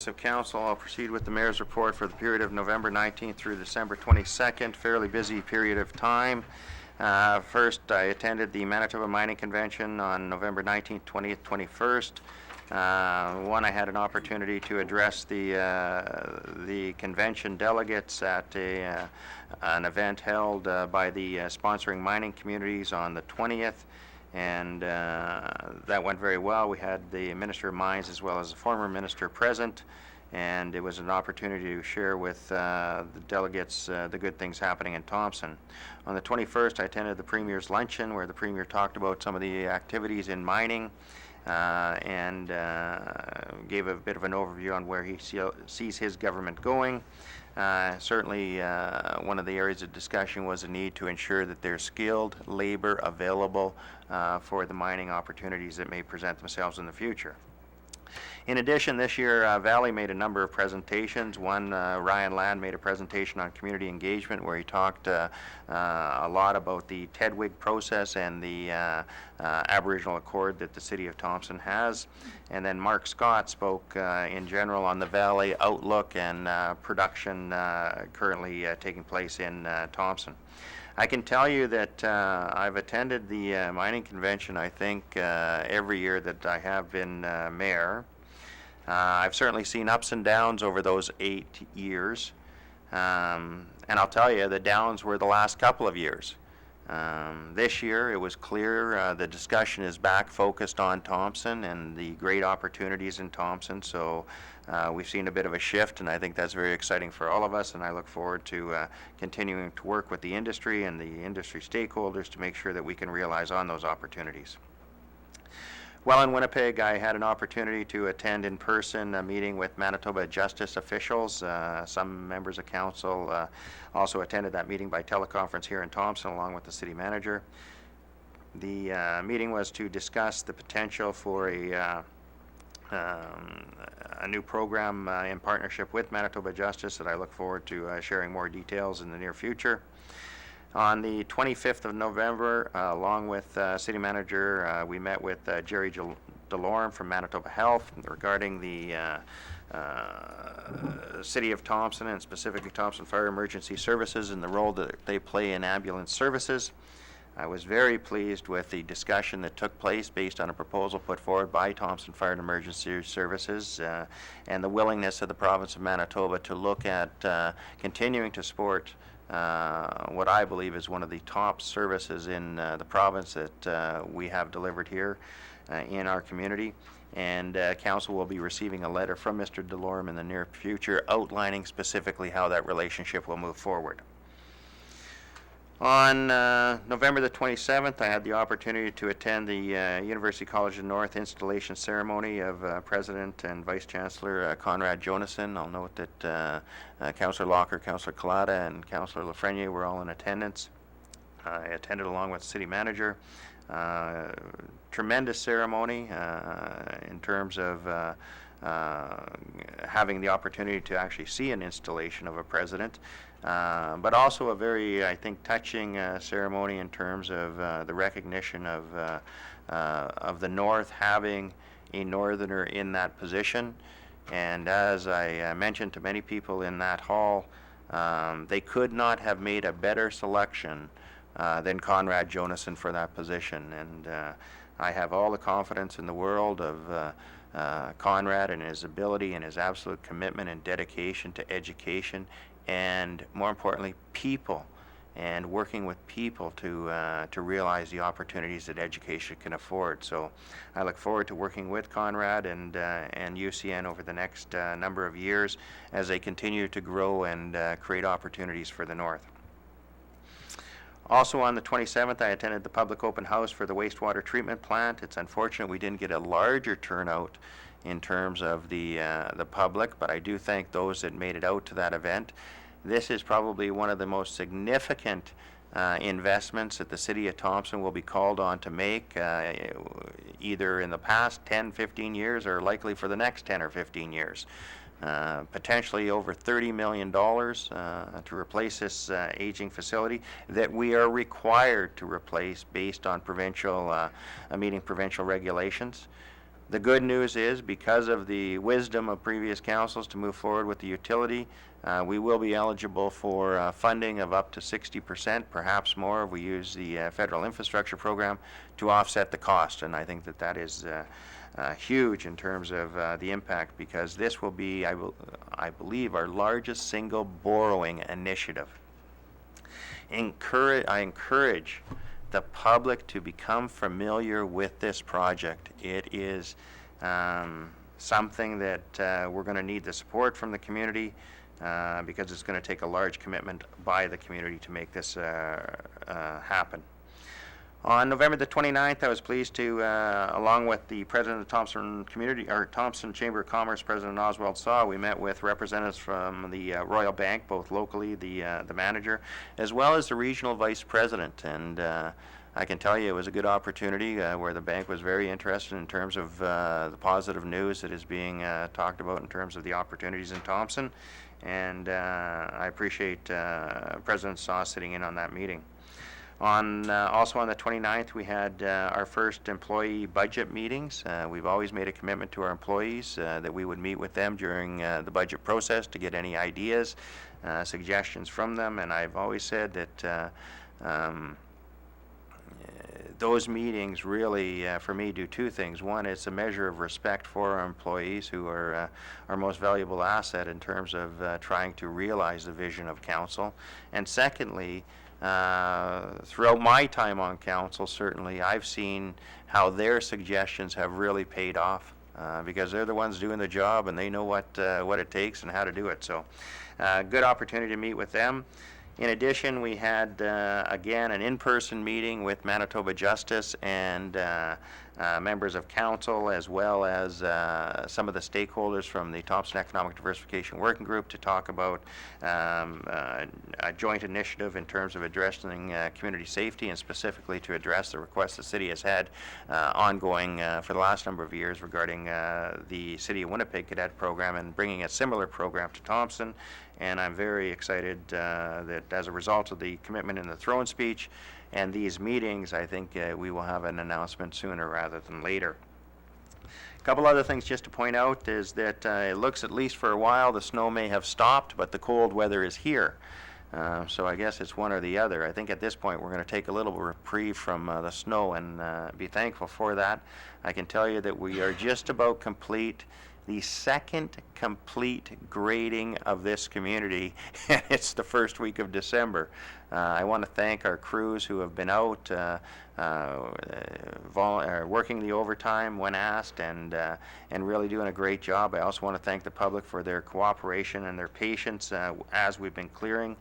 So Council, I'll proceed with the Mayor's report for the period of November 19th through December 22nd. Fairly busy period of time. First, I attended the Manitoba Mining Convention on November 19th, 20th, 21st. I had an opportunity to address the convention delegates at an event held by the sponsoring mining communities on the 20th. And that went very well. We had the Minister of Mines as well as the former minister present, and it was an opportunity to share with the delegates the good things happening in Thompson. On the 21st, I attended the Premier's luncheon where the Premier talked about some of the activities in mining and gave a bit of an overview on where he sees his government going. Certainly, one of the areas of discussion was the need to ensure that there's skilled labor available for the mining opportunities that may present themselves in the future. In addition, this year, Valley made a number of presentations. One, Ryan Land made a presentation on community engagement where he talked a lot about the Tedwig process and the Aboriginal Accord that the City of Thompson has. And then Mark Scott spoke in general on the Valley outlook and production currently taking place in Thompson. I can tell you that I've attended the mining convention, I think, every year that I have been mayor. I've certainly seen ups and downs over those 8 years. And I'll tell you, the downs were the last couple of years. This year, it was clear the discussion is back focused on Thompson and the great opportunities in Thompson. So we've seen a bit of a shift, and I think that's very exciting for all of us, and I look forward to continuing to work with the industry and the industry stakeholders to make sure that we can realize on those opportunities. Well, in Winnipeg, I had an opportunity to attend in person a meeting with Manitoba Justice officials. Some members of council also attended that meeting by teleconference here in Thompson, along with the city manager. The meeting was to discuss the potential for a new program in partnership with Manitoba Justice that I look forward to sharing more details in the near future. On the 25th of November, along with City Manager, we met with Jerry Delorme from Manitoba Health regarding the City of Thompson and specifically Thompson Fire Emergency Services and the role that they play in ambulance services. I was very pleased with the discussion that took place based on a proposal put forward by Thompson Fire and Emergency Services and the willingness of the province of Manitoba to look at continuing to support what I believe is one of the top services in the province that we have delivered here in our community. And Council will be receiving a letter from Mr. Delorme in the near future outlining specifically how that relationship will move forward. On November the 27th, I had the opportunity to attend the University College of the North installation ceremony of President and Vice Chancellor Conrad Johnstson. I'll note that Councillor Locker, Councillor Collada, and Councillor Lafreniere were all in attendance. I attended along with the City Manager. Tremendous ceremony in terms of having the opportunity to actually see an installation of a president. But also a very, I think, touching ceremony in terms of the recognition of the North having a Northerner in that position. And as I mentioned to many people in that hall, they could not have made a better selection than Conrad Johnstson for that position. And I have all the confidence in the world of Conrad and his ability and his absolute commitment and dedication to education, and more importantly, people, and working with people to realize the opportunities that education can afford. So I look forward to working with Conrad and UCN over the next number of years as they continue to grow and create opportunities for the North. Also on the 27th, I attended the public open house for the wastewater treatment plant. It's unfortunate we didn't get a larger turnout in terms of the public, but I do thank those that made it out to that event. This is probably one of the most significant investments that the City of Thompson will be called on to make, either in the past 10, 15 years or likely for the next 10 or 15 years. Potentially over $30 million to replace this aging facility that we are required to replace based on provincial meeting provincial regulations. The good news is, because of the wisdom of previous councils to move forward with the utility, we will be eligible for funding of up to 60%, perhaps more, if we use the federal infrastructure program to offset the cost. And I think that that is huge in terms of the impact, because this will be, I believe, our largest single borrowing initiative. I encourage the public to become familiar with this project. It is something that we're going to need the support from the community, because it's going to take a large commitment by the community to make this happen. On November the 29th, I was pleased to, along with the president of Thompson Thompson Chamber of Commerce, President Oswald Saw, we met with representatives from the Royal Bank, both locally, the manager, as well as the regional vice president. And I can tell you it was a good opportunity where the bank was very interested in terms of the positive news that is being talked about in terms of the opportunities in Thompson. And I appreciate President Saw sitting in on that meeting. Also on the 29th, we had our first employee budget meetings. We've always made a commitment to our employees that we would meet with them during the budget process to get any ideas, suggestions from them. And I've always said that those meetings really, for me, do two things. One, it's a measure of respect for our employees, who are our most valuable asset in terms of trying to realize the vision of council. And secondly, throughout my time on council, certainly, I've seen how their suggestions have really paid off, because they're the ones doing the job and they know what it takes and how to do it. So, good opportunity to meet with them. In addition, we had, again, an in-person meeting with Manitoba Justice and members of council, as well as some of the stakeholders from the Thompson Economic Diversification Working Group, to talk about a joint initiative in terms of addressing community safety, and specifically to address the requests the city has had ongoing for the last number of years regarding the City of Winnipeg Cadet Program, and bringing a similar program to Thompson. And I'm very excited that as a result of the commitment in the throne speech and these meetings, I think we will have an announcement sooner rather than later. A couple other things just to point out is that it looks, at least for a while, the snow may have stopped, but the cold weather is here. So I guess it's one or the other. I think at this point we're going to take a little reprieve from the snow, and be thankful for that. I can tell you that we are just about complete the second complete grading of this community, and it's the first week of December. I want to thank our crews who have been out working the overtime when asked, and really doing a great job. I also want to thank the public for their cooperation and their patience as we've been clearing.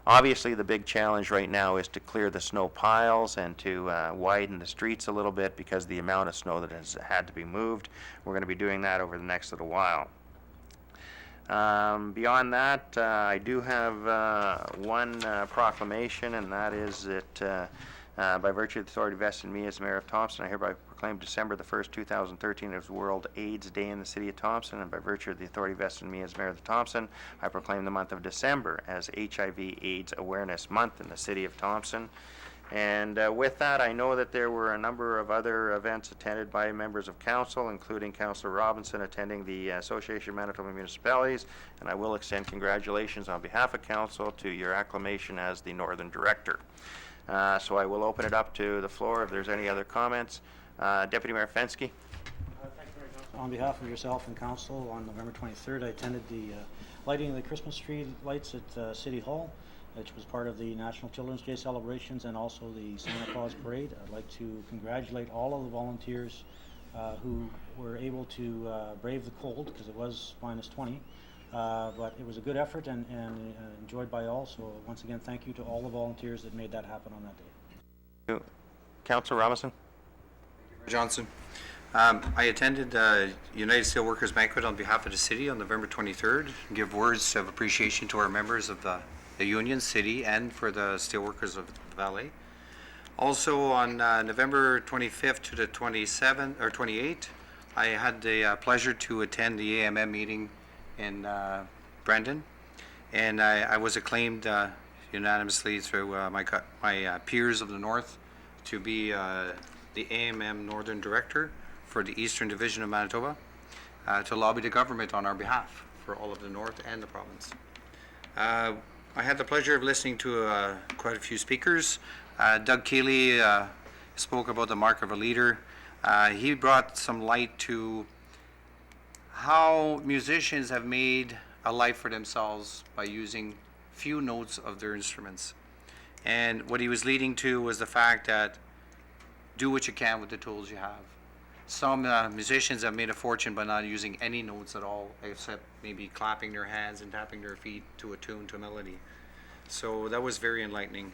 Obviously, the big challenge right now is to clear the snow piles and to widen the streets a little bit, because of the amount of snow that has had to be moved. We're going to be doing that over the next little while. Beyond that, I do have one proclamation, and that is that by virtue of the authority vested in me as Mayor of Thompson, I hereby proclaim December the 1st, 2013 as World AIDS Day in the City of Thompson, and by virtue of the authority vested in me as Mayor of Thompson, I proclaim the month of December as HIV/AIDS Awareness Month in the City of Thompson. And with that, I know that there were a number of other events attended by members of council, including Councillor Robinson attending the Association of Manitoba Municipalities, and I will extend congratulations on behalf of council to your acclamation as the Northern Director. So I will open it up to the floor if there's any other comments. Deputy Mayor Fenske. Thank you very much. On behalf of yourself and council, on November 23rd, I attended the lighting of the Christmas tree lights at City Hall, which was part of the National Children's Day celebrations and also the Santa Claus Parade. I'd like to congratulate all of the volunteers who were able to brave the cold, because it was -20. But it was a good effort and enjoyed by all. So once again, thank you to all the volunteers that made that happen on that day. Councillor Robinson. Johnstson. I attended United Steelworkers Banquet on behalf of the city on November 23rd. Give words of appreciation to our members of the union, city, and for the steelworkers of the Valley. Also on November 25th to the 27th or 28th, I had the pleasure to attend the AMM meeting in Brandon, and I was acclaimed unanimously through my peers of the North to be the AMM Northern Director for the Eastern Division of Manitoba to lobby the government on our behalf for all of the North and the province. I had the pleasure of listening to quite a few speakers. Doug Keeley spoke about the mark of a leader. He brought some light to how musicians have made a life for themselves by using few notes of their instruments. And what he was leading to was the fact that do what you can with the tools you have. Some musicians have made a fortune by not using any notes at all, except maybe clapping their hands and tapping their feet to a tune, to a melody. So that was very enlightening.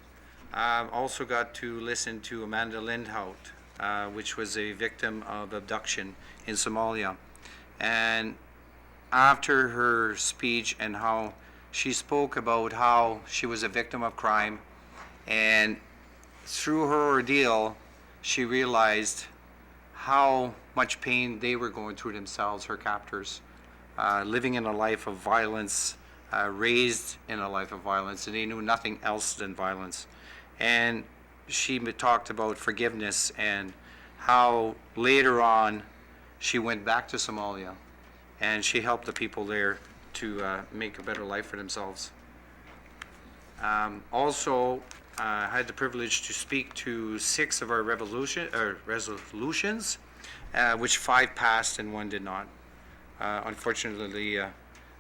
Also got to listen to Amanda Lindhout, which was a victim of abduction in Somalia. And after her speech and how she spoke about how she was a victim of crime, and through her ordeal, she realized how much pain they were going through themselves, her captors, living in a life of violence, raised in a life of violence, and they knew nothing else than violence. And she talked about forgiveness and how later on she went back to Somalia and she helped the people there to make a better life for themselves. Also, I had the privilege to speak to 6 of our resolutions, which 5 passed and 1 did not. Unfortunately,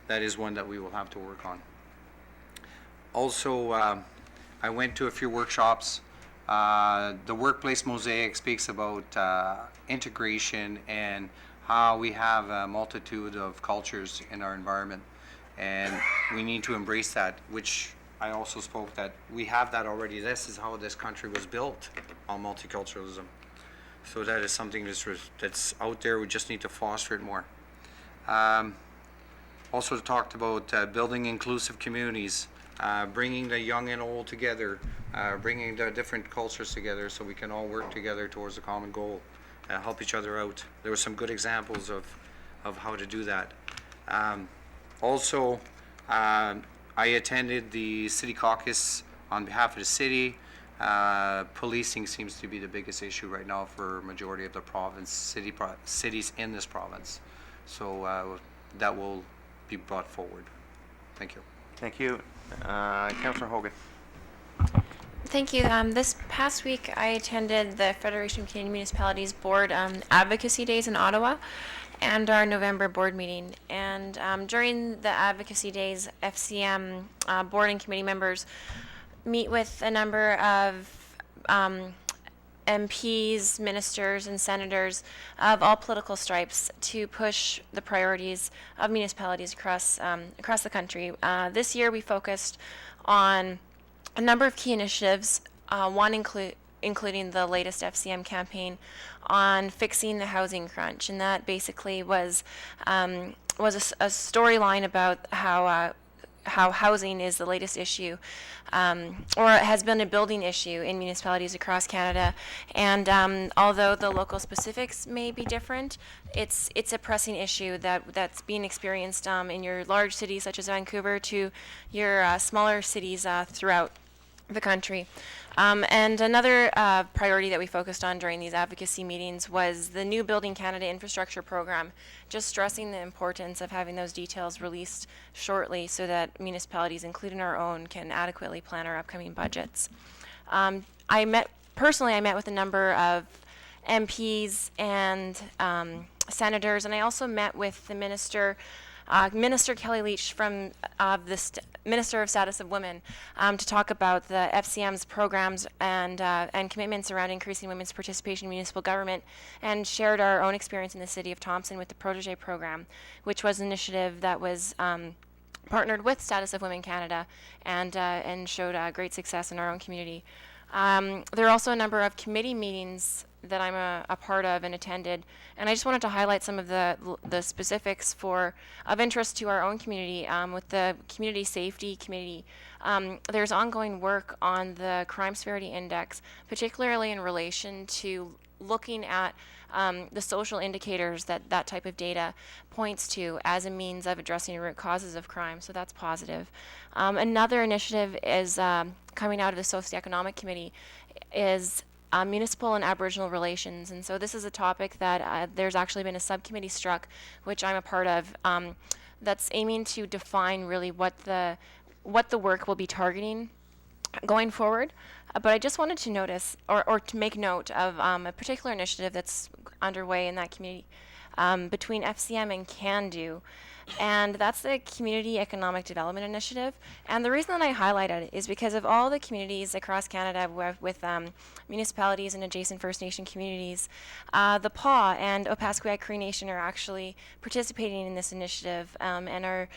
that is one that we will have to work on. Also, I went to a few workshops. The Workplace Mosaic speaks about integration and how we have a multitude of cultures in our environment, and we need to embrace that, which I also spoke that we have that already. This is how this country was built, on multiculturalism. So that is something that's out there. We just need to foster it more. Also talked about building inclusive communities, bringing the young and old together, bringing the different cultures together so we can all work together towards a common goal, help each other out. There were some good examples of how to do that. Also, I attended the city caucus on behalf of the city. Policing seems to be the biggest issue right now for a majority of the province, cities in this province. So that will be brought forward. Thank you. Thank you. Councillor Hogan. Thank you. This past week, I attended the Federation of Canadian Municipalities Board Advocacy Days in Ottawa and our November board meeting. And during the Advocacy Days, FCM board and committee members meet with a number of MPs, ministers, and senators of all political stripes to push the priorities of municipalities across the country. This year, we focused on a number of key initiatives, one including the latest FCM campaign on fixing the housing crunch, and that basically was a storyline about how housing is the latest issue, or it has been a building issue in municipalities across Canada. And although the local specifics may be different, it's a pressing issue that's being experienced in your large cities such as Vancouver to your smaller cities throughout the country. And another priority that we focused on during these advocacy meetings was the new Building Canada infrastructure program, just stressing the importance of having those details released shortly so that municipalities, including our own, can adequately plan our upcoming budgets. I met with a number of MPs and senators, and I also met with the Minister Kelly Leach from the Minister of Status of Women to talk about the FCM's programs and commitments around increasing women's participation in municipal government, and shared our own experience in the city of Thompson with the Protégé program, which was an initiative that was partnered with Status of Women Canada and showed great success in our own community. There are also a number of committee meetings that I'm a part of and attended, and I just wanted to highlight some of the specifics of interest to our own community. With the Community Safety Committee, there's ongoing work on the Crime Severity Index, particularly in relation to looking at the social indicators that type of data points to as a means of addressing root causes of crime, so that's positive. Another initiative is coming out of the Socioeconomic Committee is municipal and Aboriginal relations. And so this is a topic that there's actually been a subcommittee struck, which I'm a part of, that's aiming to define really what the work will be targeting going forward. But I just wanted to notice, or to make note of a particular initiative that's underway in that community between FCM and Can Do, and that's the Community Economic Development Initiative. And the reason that I highlight it is because of all the communities across Canada with municipalities and adjacent First Nation communities, the PAW and Opaskwayak Cree Nation are actually participating in this initiative and are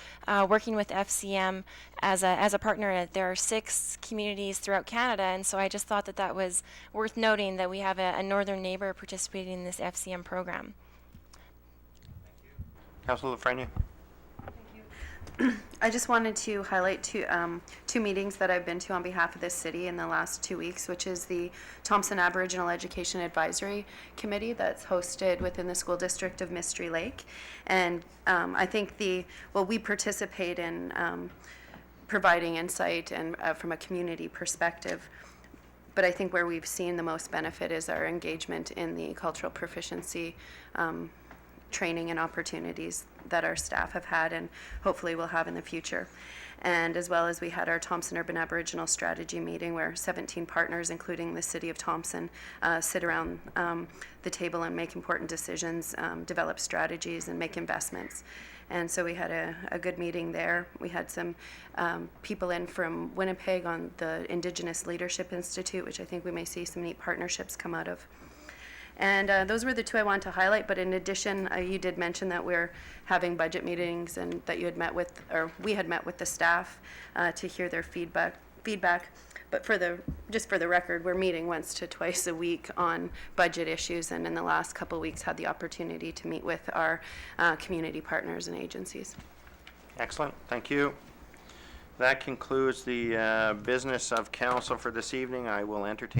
working with FCM as a partner. There are 6 communities throughout Canada, and so I just thought that that was worth noting, that we have a northern neighbor participating in this FCM program. Councilor Lafreniere. I just wanted to highlight two meetings that I've been to on behalf of this city in the last 2 weeks, which is the Thompson Aboriginal Education Advisory Committee that's hosted within the school district of Mystery Lake. And I think we participate in providing insight and from a community perspective. But I think where we've seen the most benefit is our engagement in the cultural proficiency training and opportunities that our staff have had and hopefully will have in the future. And as well as we had our Thompson Urban Aboriginal Strategy meeting where 17 partners, including the City of Thompson, sit around the table and make important decisions, develop strategies, and make investments. And so we had a good meeting there. We had some people in from Winnipeg on the Indigenous Leadership Institute, which I think we may see some neat partnerships come out of. And those were the 2 I wanted to highlight, but in addition, you did mention that we're having budget meetings and that you had met with, or we had met with the staff to hear their feedback. But just for the record, we're meeting once to twice a week on budget issues, and in the last couple of weeks had the opportunity to meet with our community partners and agencies. Excellent, thank you. That concludes the business of council for this evening. I will entertain